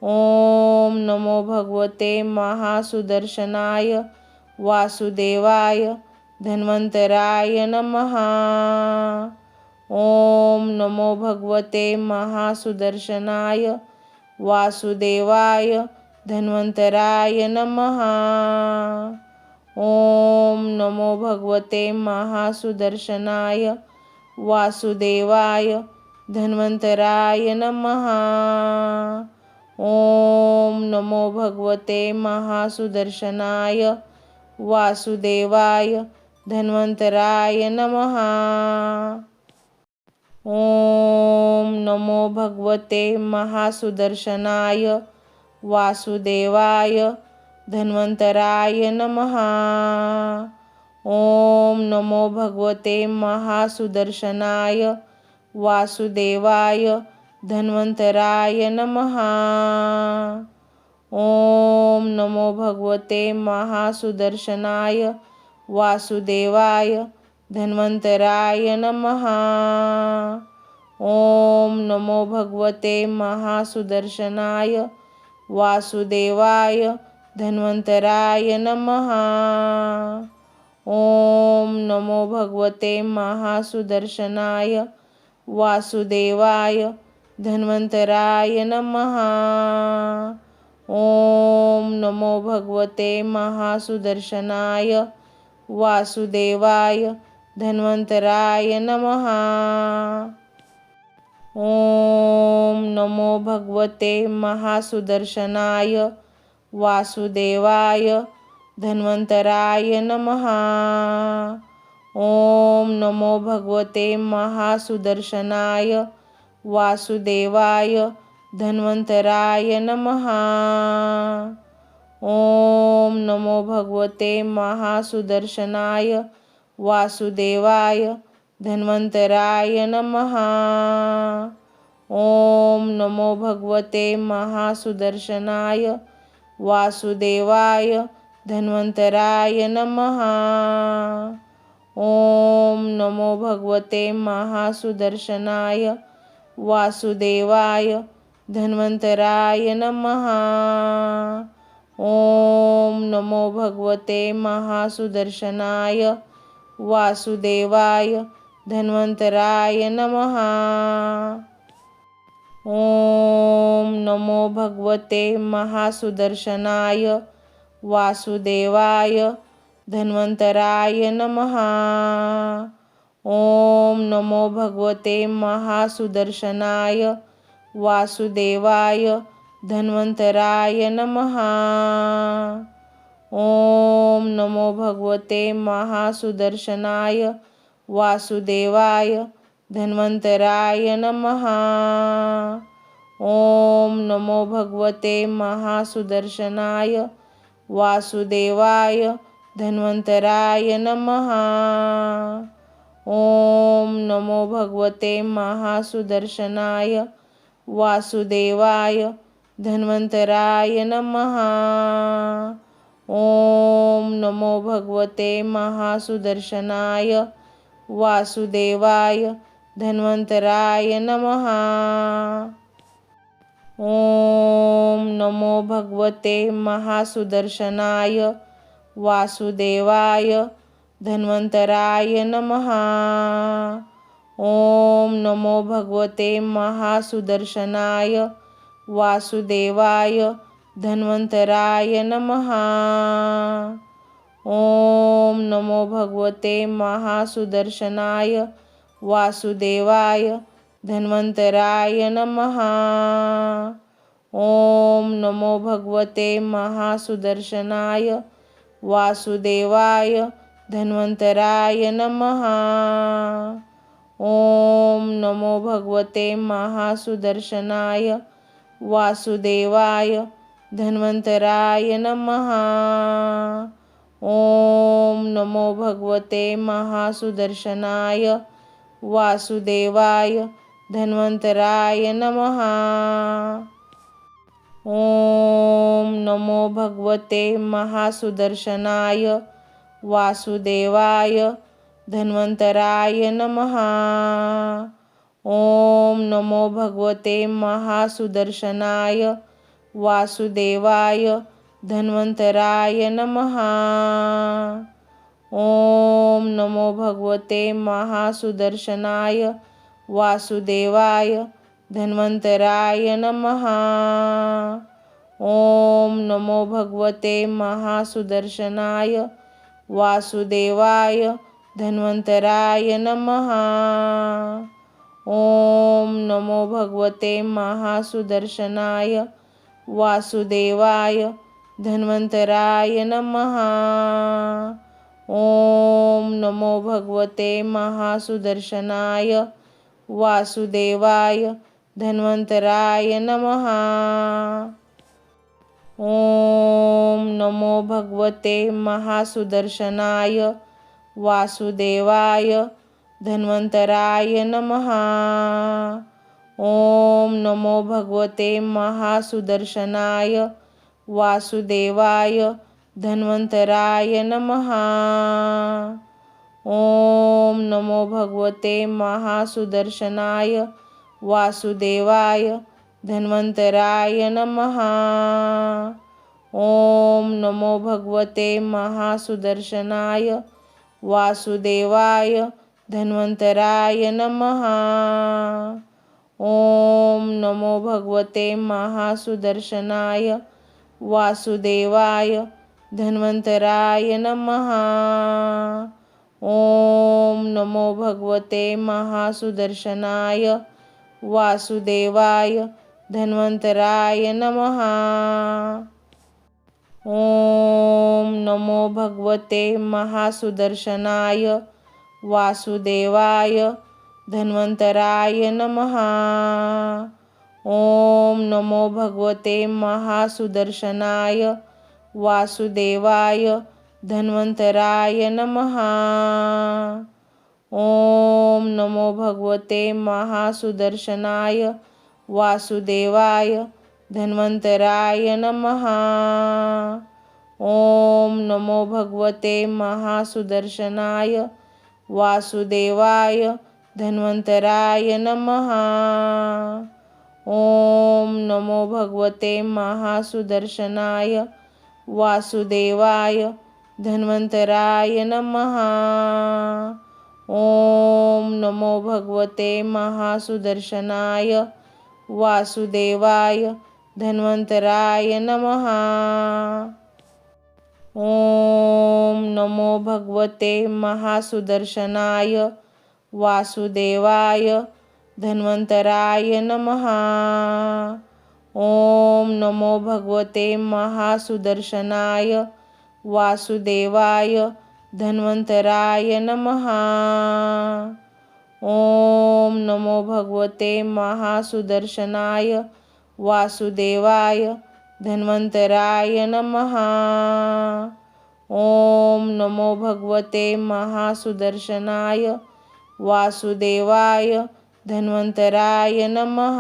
ओम नमो भगवते महासुदर्शनाय वासुदेवाय धन्वन्तराय नमः। ओम नमो भगवते महासुदर्शनाय वासुदेवाय धन्वन्तराय नमः। ओम नमो भगवते महासुदर्शनाय वासुदेवाय धन्वन्तराय नमः। ओम नमो भगवते महासुदर्शनाय वासुदेवाय धन्वन्तराय नमः। ओम नमो भगवते महासुदर्शनाय वासुदेवाय धन्वन्तराय नमः। ओम नमो भगवते महासुदर्शनाय वासुदेवाय धन्वन्तराय नमः। ओम नमो भगवते महासुदर्शनाय वासुदेवाय धन्वन्तराय नमः। ओम नमो भगवते महासुदर्शनाय वासुदेवाय धन्वन्तराय नमः। ओम नमो भगवते महासुदर्शनाय वासुदेवाय धन्वन्तराय नमः। ओम नमो भगवते महासुदर्शनाय वासुदेवाय धन्वन्तराय नमः। ओम नमो भगवते महासुदर्शनाय वासुदेवाय धन्वन्तराय नमः। ओम नमो भगवते महासुदर्शनाय वासुदेवाय धन्वन्तराय नमः। ओम नमो भगवते महासुदर्शनाय वासुदेवाय धन्वन्तराय नमः। ओम नमो भगवते महासुदर्शनाय वासुदेवाय धन्वन्तराय नमः। ओम नमो भगवते महासुदर्शनाय वासुदेवाय धन्वन्तराय नमः। ओम नमो भगवते महासुदर्शनाय वासुदेवाय धन्वन्तराय नमः। ओम नमो भगवते महासुदर्शनाय वासुदेवाय धन्वन्तराय नमः। ओम नमो भगवते महासुदर्शनाय वासुदेवाय धन्वन्तराय नमः। ओम नमो भगवते महासुदर्शनाय वासुदेवाय धन्वन्तराय नमः। ओम नमो भगवते महासुदर्शनाय वासुदेवाय धन्वन्तराय नमः। ओम नमो भगवते महासुदर्शनाय वासुदेवाय धन्वन्तराय नमः। ओम नमो भगवते महासुदर्शनाय वासुदेवाय धन्वन्तराय नमः। ओम नमो भगवते महासुदर्शनाय वासुदेवाय धन्वन्तराय नमः। ओम नमो भगवते महासुदर्शनाय वासुदेवाय धन्वंतराय नमः। ओम नमो भगवते महासुदर्शनाय वासुदेवाय धन्वंतराय नमः। ओम नमो भगवते महासुदर्शनाय वासुदेवाय धन्वंतराय नमः। ओम नमो भगवते महासुदर्शनाय वासुदेवाय धन्वंतराय नमः। ओम नमो भगवते महासुदर्शनाय वासुदेवाय धन्वंतराय नमः। ओम नमो भगवते महासुदर्शनाय वासुदेवाय धन्वंतराय नमः। ओम नमो भगवते महासुदर्शनाय वासुदेवाय धन्वंतराय नमः। ओम नमो भगवते महासुदर्शनाय वासुदेवाय धन्वंतराय नमः। ओम नमो भगवते महासुदर्शनाय वासुदेवाय धन्वंतराय नमः। ओम नमो भगवते महासुदर्शनाय वासुदेवाय धन्वंतराय नमः। ओम नमो भगवते महासुदर्शनाय वासुदेवाय धन्वंतराय नमः। ओम नमो भगवते महासुदर्शनाय वासुदेवाय धन्वंतराय नमः। ओम नमो भगवते महासुदर्शनाय वासुदेवाय धन्वंतराय नमः। ओम नमो भगवते महासुदर्शनाय वासुदेवाय धन्वंतराय नमः। ओम नमो भगवते महासुदर्शनाय वासुदेवाय धन्वंतराय नमः। ओम नमो भगवते महासुदर्शनाय वासुदेवाय धन्वंतराय नमः। ओम नमो भगवते महासुदर्शनाय वासुदेवाय धन्वंतराय नमः। ओम नमो भगवते महासुदर्शनाय वासुदेवाय धन्वंतराय नमः। ओम नमो भगवते महासुदर्शनाय वासुदेवाय धन्वंतराय नमः। ओम नमो भगवते महासुदर्शनाय वासुदेवाय धन्वंतराय नमः। ओम नमो भगवते महासुदर्शनाय वासुदेवाय धन्वंतराय नमः। ओम नमो भगवते महासुदर्शनाय वासुदेवाय धन्वंतराय नमः। ओम नमो भगवते महासुदर्शनाय वासुदेवाय धन्वंतराय नमः। ओम नमो भगवते महासुदर्शनाय वासुदेवाय धन्वंतराय नमः। ओम नमो भगवते महासुदर्शनाय वासुदेवाय धन्वंतराय नमः। ओम नमो भगवते महासुदर्शनाय वासुदेवाय धन्वंतराय नमः। ओम नमो भगवते महासुदर्शनाय वासुदेवाय धन्वंतराय नमः।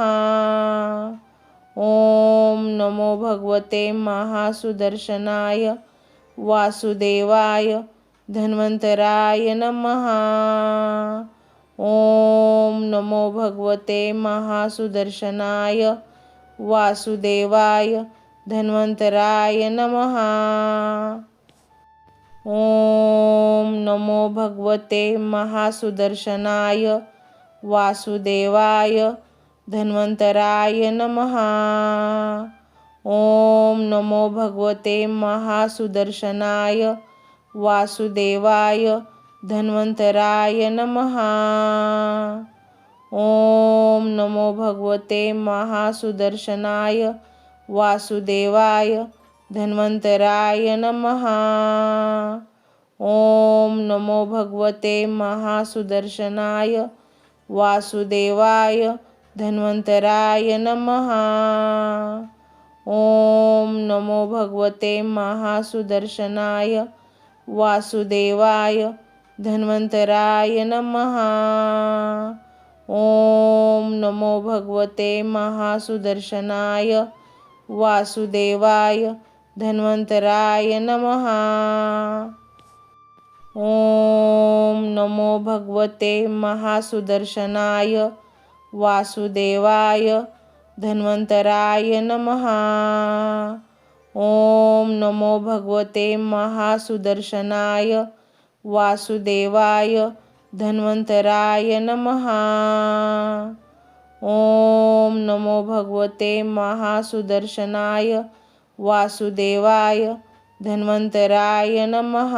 ओम नमो भगवते महासुदर्शनाय वासुदेवाय धन्वंतराय नमः। ओम नमो भगवते महासुदर्शनाय वासुदेवाय धन्वंतराय नमः। ओम नमो भगवते महासुदर्शनाय वासुदेवाय धन्वन्तराय नमः। ओम नमो भगवते महासुदर्शनाय वासुदेवाय धन्वन्तराय नमः। ओम नमो भगवते महासुदर्शनाय वासुदेवाय धन्वन्तराय नमः। ओम नमो भगवते महासुदर्शनाय वासुदेवाय धन्वन्तराय नमः। ओम नमो भगवते महासुदर्शनाय वासुदेवाय धन्वन्तराय नमः। ओम नमो भगवते महासुदर्शनाय वासुदेवाय धन्वन्तराय नमः। ओम नमो भगवते महासुदर्शनाय वासुदेवाय धन्वन्तराय नमः। ओम नमो भगवते महासुदर्शनाय वासुदेवाय धन्वन्तराय नमः। ओम नमो भगवते महासुदर्शनाय वासुदेवाय धन्वन्तराय नमः।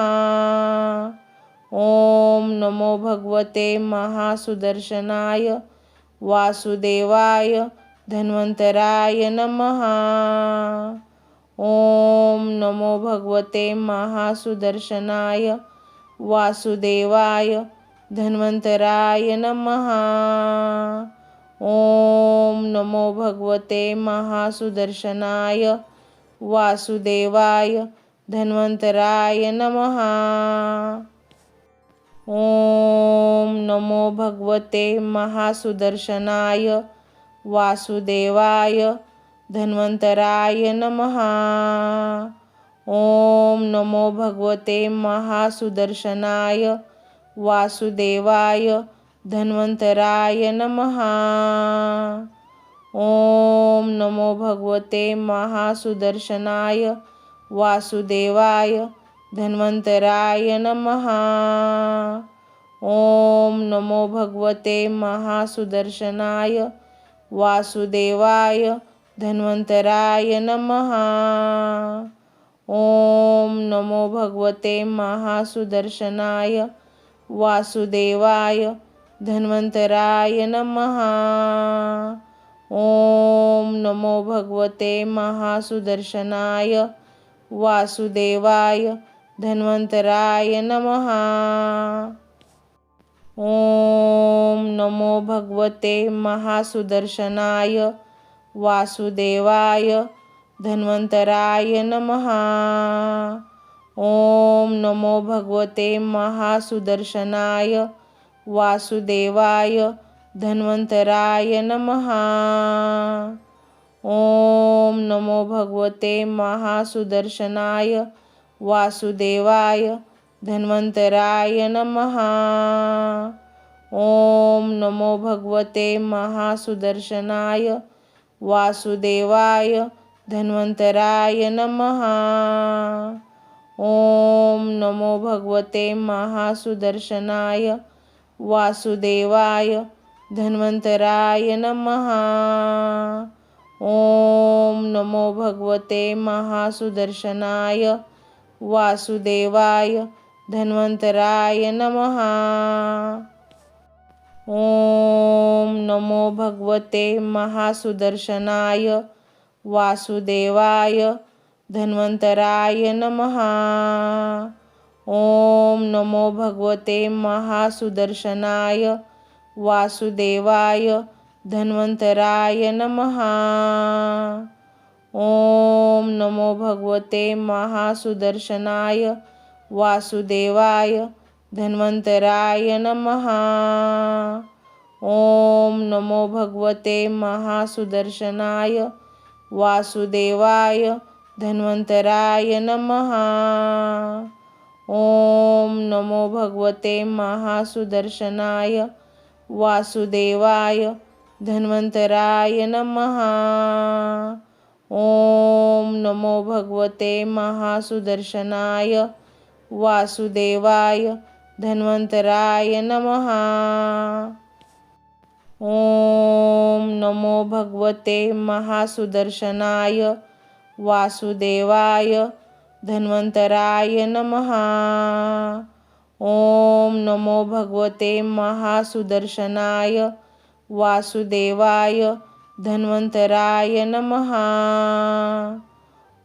ओम नमो भगवते महासुदर्शनाय वासुदेवाय धन्वन्तराय नमः। ओम नमो भगवते महासुदर्शनाय वासुदेवाय धन्वन्तराय नमः। ओम नमो भगवते महासुदर्शनाय वासुदेवाय धन्वन्तराय नमः। ओम नमो भगवते महासुदर्शनाय वासुदेवाय धन्वन्तराय नमः। ओम नमो भगवते महासुदर्शनाय वासुदेवाय धन्वन्तराय नमः। ओम नमो भगवते महासुदर्शनाय वासुदेवाय धन्वन्तराय नमः। ओम नमो भगवते महासुदर्शनाय वासुदेवाय धन्वन्तराय नमः। ओम नमो भगवते महासुदर्शनाय वासुदेवाय धन्वन्तराय नमः। ओम नमो भगवते महासुदर्शनाय वासुदेवाय धन्वन्तराय नमः। ओम नमो भगवते महासुदर्शनाय वासुदेवाय धन्वन्तराय नमः। ओम नमो भगवते महासुदर्शनाय वासुदेवाय धन्वन्तराय नमः। ओम नमो भगवते महासुदर्शनाय वासुदेवाय धन्वन्तराय नमः। ओम नमो भगवते महासुदर्शनाय वासुदेवाय धन्वन्तराय नमः। ओम नमो भगवते महासुदर्शनाय वासुदेवाय धन्वन्तराय नमः। ओम नमो भगवते महासुदर्शनाय वासुदेवाय धन्वन्तराय नमः। ओम नमो भगवते महासुदर्शनाय वासुदेवाय धन्वन्तराय नमः। ओम नमो भगवते महासुदर्शनाय वासुदेवाय धन्वन्तराय नमः। ओम नमो भगवते महासुदर्शनाय वासुदेवाय धन्वन्तराय नमः। ओम नमो भगवते महासुदर्शनाय वासुदेवाय धन्वन्तराय नमः। ओम नमो भगवते महासुदर्शनाय वासुदेवाय धन्वन्तराय नमः। ओम नमो भगवते महासुदर्शनाय वासुदेवाय धन्वन्तराय नमः। ओम नमो भगवते महासुदर्शनाय वासुदेवाय धन्वंतराय नमः। ओम नमो भगवते महासुदर्शनाय वासुदेवाय धन्वंतराय नमः।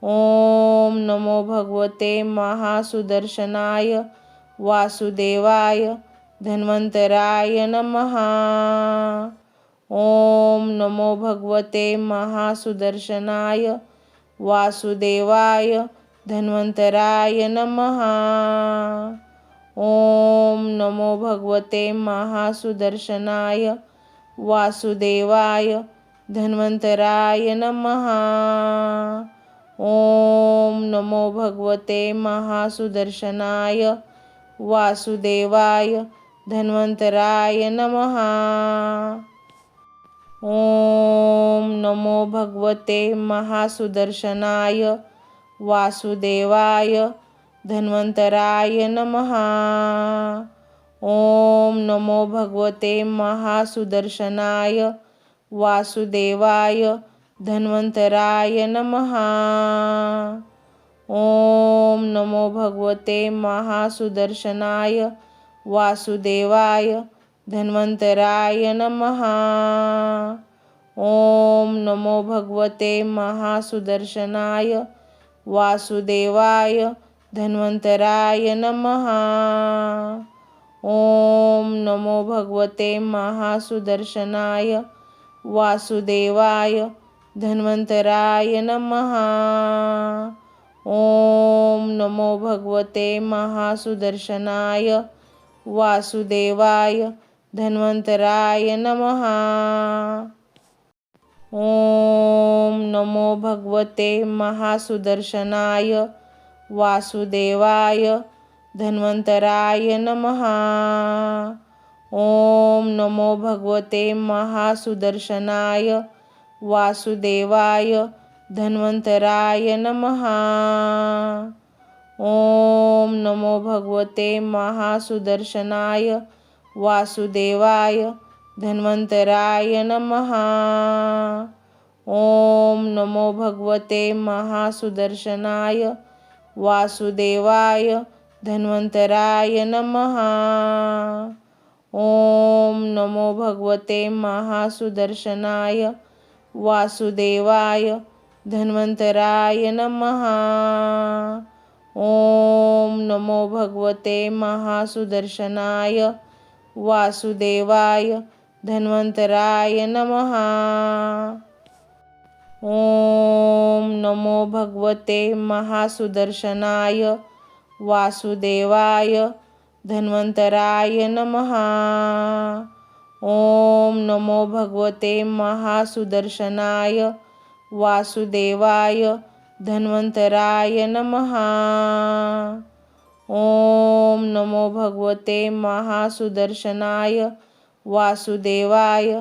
ओम नमो भगवते महासुदर्शनाय वासुदेवाय धन्वंतराय नमः। ओम नमो भगवते महासुदर्शनाय वासुदेवाय धन्वंतराय नमः। ओम नमो भगवते महासुदर्शनाय वासुदेवाय धन्वंतराय नमः। ओम नमो भगवते महासुदर्शनाय वासुदेवाय धन्वंतराय नमः। ओम नमो भगवते महासुदर्शनाय वासुदेवाय धन्वंतराय नमः। ओम नमो भगवते महासुदर्शनाय वासुदेवाय धन्वंतराय नमः। ओम नमो भगवते महासुदर्शनाय वासुदेवाय धन्वंतराय नमः। ओम नमो भगवते महासुदर्शनाय वासुदेवाय धन्वंतराय नमः। ओम नमो भगवते महासुदर्शनाय वासुदेवाय धन्वंतराय नमः। ओम नमो भगवते महासुदर्शनाय वासुदेवाय धन्वंतराय नमः। ओम नमो भगवते महासुदर्शनाय वासुदेवाय धन्वंतराय नमः। ओम नमो भगवते महासुदर्शनाय वासुदेवाय धन्वंतराय नमः। ओम नमो भगवते महासुदर्शनाय वासुदेवाय धन्वंतराय नमः। ओम नमो भगवते महासुदर्शनाय वासुदेवाय धन्वंतराय नमः। ओम नमो भगवते महासुदर्शनाय वासुदेवाय धन्वंतराय नमः। ओम नमो भगवते महासुदर्शनाय वासुदेवाय धन्वंतराय नमः। ओम नमो भगवते महासुदर्शनाय वासुदेवाय धन्वंतराय नमः। ओम नमो भगवते महासुदर्शनाय वासुदेवाय धन्वंतराय नमः। ओम नमो भगवते महासुदर्शनाय वासुदेवाय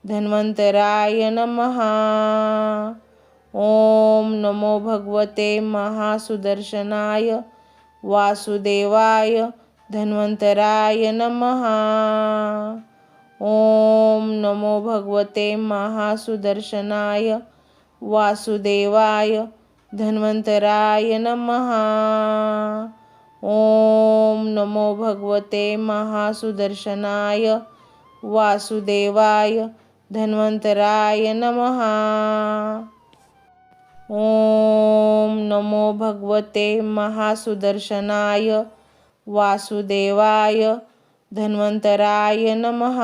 धन्वंतराय नमः। ओम नमो भगवते महासुदर्शनाय वासुदेवाय धन्वंतराय नमः। ओम नमो भगवते महासुदर्शनाय वासुदेवाय धन्वंतराय नमः। ओम नमो भगवते महासुदर्शनाय वासुदेवाय धन्वंतराय नमः। ओम नमो भगवते महासुदर्शनाय वासुदेवाय धन्वंतराय नमः।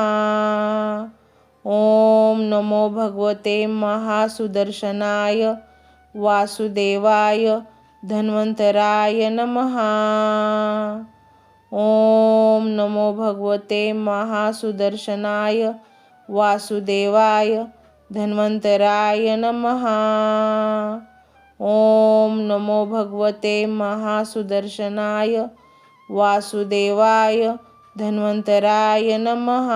ओम नमो भगवते महासुदर्शनाय वासुदेवाय धन्वंतराय नमः। ओम नमो भगवते महासुदर्शनाय वासुदेवाय धन्वंतराय नमः। ओम नमो भगवते महासुदर्शनाय वासुदेवाय धन्वंतराय नमः।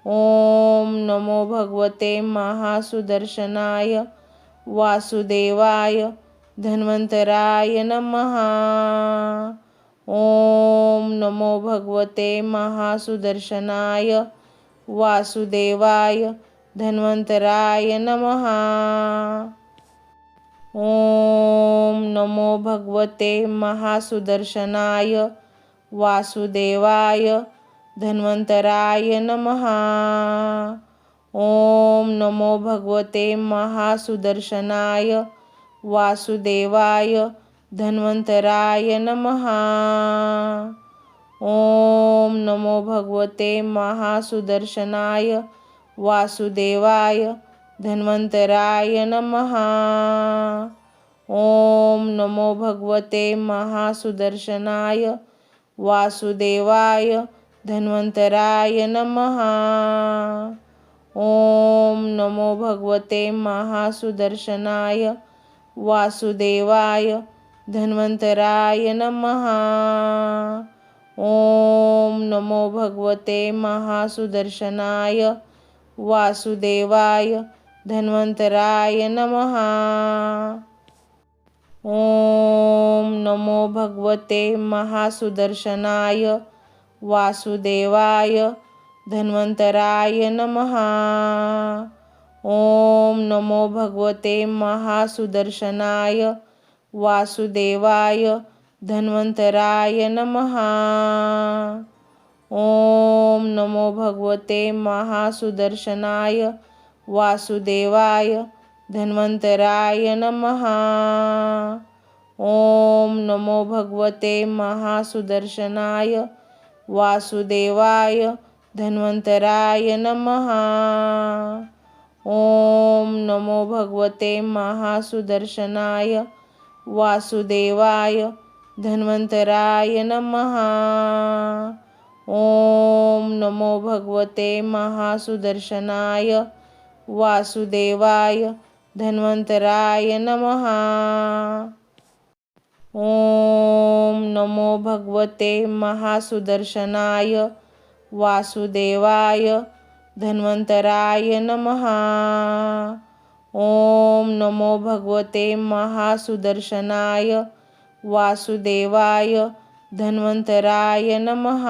ओम नमो भगवते महासुदर्शनाय वासुदेवाय धन्वंतराय नमः। ओम नमो भगवते महासुदर्शनाय वासुदेवाय धन्वन्तराय नमः। ओम नमो भगवते महासुदर्शनाय वासुदेवाय धन्वन्तराय नमः। ओम नमो भगवते महासुदर्शनाय वासुदेवाय धन्वन्तराय नमः। ओम नमो भगवते महासुदर्शनाय वासुदेवाय धन्वन्तराय नमः। ओम नमो भगवते महासुदर्शनाय वासुदेवाय धन्वन्तराय नमः। ओम नमो भगवते महासुदर्शनाय वासुदेवाय धन्वन्तराय नमः। ओम नमो भगवते महासुदर्शनाय वासुदेवाय धन्वन्तराय नमः। ओम नमो भगवते महासुदर्शनाय वासुदेवाय धन्वन्तराय नमः। ओम नमो भगवते महासुदर्शनाय वासुदेवाय धन्वन्तराय नमः। ओम नमो भगवते महासुदर्शनाय वासुदेवाय धन्वन्तराय नमः। ओम नमो भगवते महासुदर्शनाय वासुदेवाय धन्वन्तराय नमः। ओम नमो भगवते महासुदर्शनाय वासुदेवाय धन्वन्तराय नमः। ओम नमो भगवते महासुदर्शनाय वासुदेवाय धन्वन्तराय नमः। ओम नमो भगवते महासुदर्शनाय वासुदेवाय धन्वन्तराय नमः। ओम नमो भगवते महासुदर्शनाय वासुदेवाय धन्वन्तराय नमः।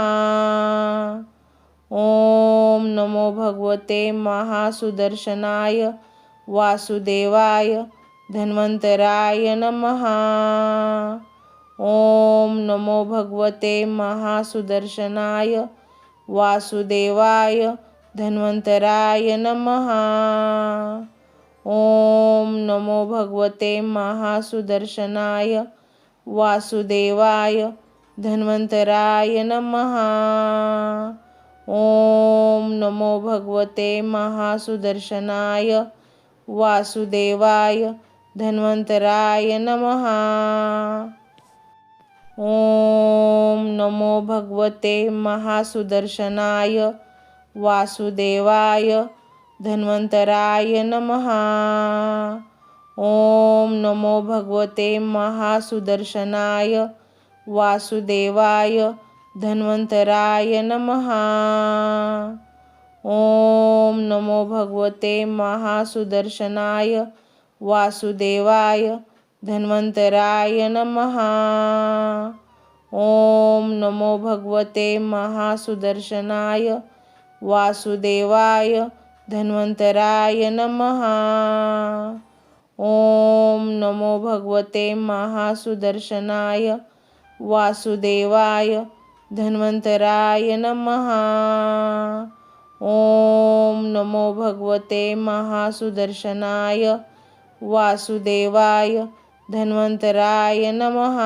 ओम नमो भगवते महासुदर्शनाय वासुदेवाय धन्वन्तराय नमः। ओम नमो भगवते महासुदर्शनाय वासुदेवाय धन्वन्तराय नमः। ओम नमो भगवते महासुदर्शनाय वासुदेवाय धन्वन्तराय नमः। ओम नमो भगवते महासुदर्शनाय वासुदेवाय धन्वन्तराय नमः। ओम नमो भगवते महासुदर्शनाय वासुदेवाय धन्वन्तराय नमः। ओम नमो भगवते महासुदर्शनाय वासुदेवाय धन्वन्तराय नमः। ओम नमो भगवते महासुदर्शनाय वासुदेवाय धन्वन्तराय नमः। ओम नमो भगवते महासुदर्शनाय वासुदेवाय धन्वन्तराय नमः। ओम नमो भगवते महासुदर्शनाय वासुदेवाय धन्वन्तराय नमः। ओम नमो भगवते महासुदर्शनाय वासुदेवाय धन्वन्तराय नमः।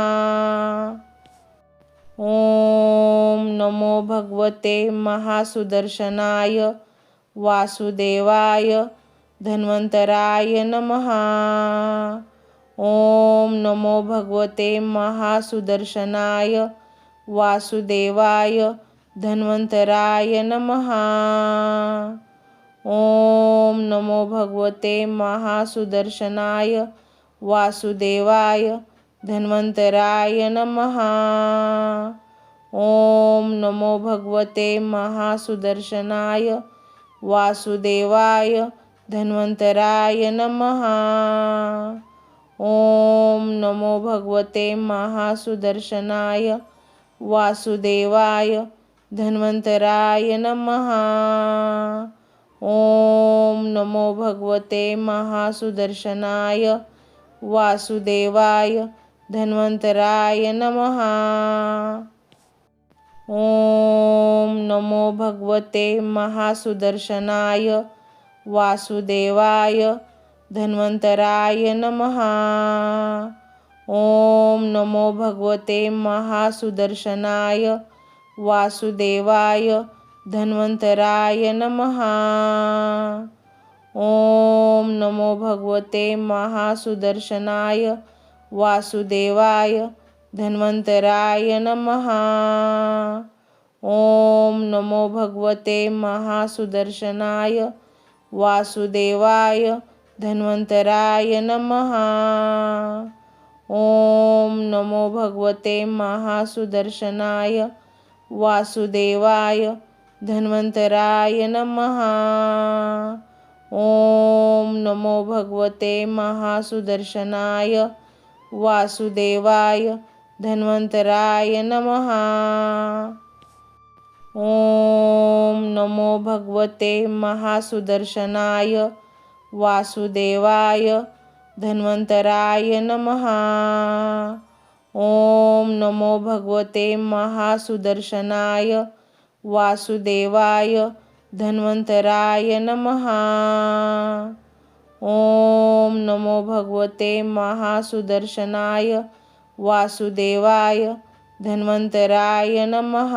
ओम नमो भगवते महासुदर्शनाय वासुदेवाय धन्वन्तराय नमः। ओम नमो भगवते महासुदर्शनाय वासुदेवाय धन्वन्तराय नमः। ओम नमो भगवते महासुदर्शनाय वासुदेवाय धन्वन्तराय नमः। ओम नमो भगवते महासुदर्शनाय वासुदेवाय धन्वन्तराय नमः। ओम नमो भगवते महासुदर्शनाय वासुदेवाय धन्वन्तराय नमः। ओम नमो भगवते महासुदर्शनाय वासुदेवाय धन्वन्तराय नमः। ओम नमो भगवते महासुदर्शनाय वासुदेवाय धन्वन्तराय नमः। ओम नमो भगवते महासुदर्शनाय वासुदेवाय धन्वन्तराय नमः। ओम नमो भगवते महासुदर्शनाय वासुदेवाय धन्वन्तराय नमः। ओम नमो भगवते महासुदर्शनाय वासुदेवाय धन्वन्तराय नमः। ओम नमो भगवते महासुदर्शनाय वासुदेवाय धन्वन्तराय नमः। ओम नमो भगवते महासुदर्शनाय वासुदेवाय धन्वन्तराय नमः। ओम नमो भगवते महासुदर्शनाय वासुदेवाय धन्वन्तराय नमः। ओम नमो भगवते महासुदर्शनाय वासुदेवाय धन्वन्तराय नमः। ओम नमो भगवते महासुदर्शनाय वासुदेवाय धन्वन्तराय नमः।